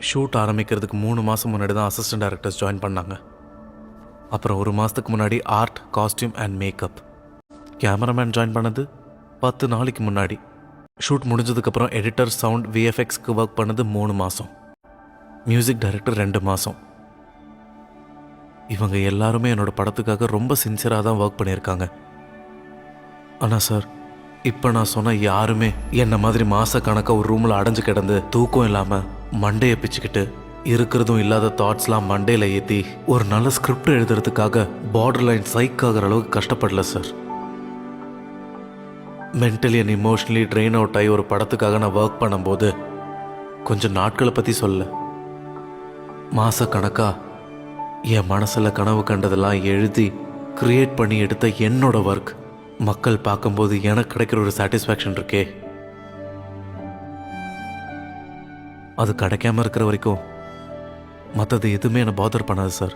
Shoot ஆரம்பிக்கிறதுக்கு 3 மாதம் முன்னாடி தான் அசிஸ்டன்ட் டைரக்டர்ஸ் ஜாயின் பண்ணாங்க. அப்புறம் 1 மாதத்துக்கு முன்னாடி art, costume and makeup. Cameraman join பண்ணது 10 நாளைக்கு முன்னாடி. ஷூட் முடிஞ்சதுக்கப்புறம் எடிட்டர், சவுண்ட், விஎஃப்எக்ஸ்க்கு ஒர்க் பண்ணது 3 மாதம். மியூசிக் டைரக்டர் 2 மாதம். இவங்க எல்லாருமே என்னோடய படத்துக்காக ரொம்ப சின்சியராக தான் ஒர்க் பண்ணியிருக்காங்க. ஆனால் சார், இப்போ நான் சொன்ன யாருமே என்ன மாதிரி மாதக்கணக்காக ஒரு ரூமில் அடைஞ்சு கிடந்து தூக்கம் இல்லாமல் மண்டையை பிச்சுக்கிட்டு இருக்கிறதும் இல்லாத தாட்ஸ்லாம் மண்டையில் ஏற்றி ஒரு நல்ல ஸ்கிரிப்ட் எழுதுறதுக்காக பார்டர் லைன் சைக் ஆகிற அளவுக்கு கஷ்டப்படல sir. Mentally and emotionally drain out ஆகி ஒரு படத்துக்காக நான் ஒர்க் பண்ணும்போது கொஞ்சம் நாட்களை பற்றி சொல்ல, மாதக்கணக்காக என் மனசில் கனவு கண்டதெல்லாம் எழுதி கிரியேட் பண்ணி எடுத்த என்னோட ஒர்க் மக்கள் பார்க்கும்போது எனக்கு கிடைக்கிற ஒரு சாட்டிஸ்ஃபேக்ஷன் இருக்கே, அது கிடைக்காம இருக்கிற வரைக்கும் மற்றது எதுவுமே என்னை பாதர் பண்ணாது சார்.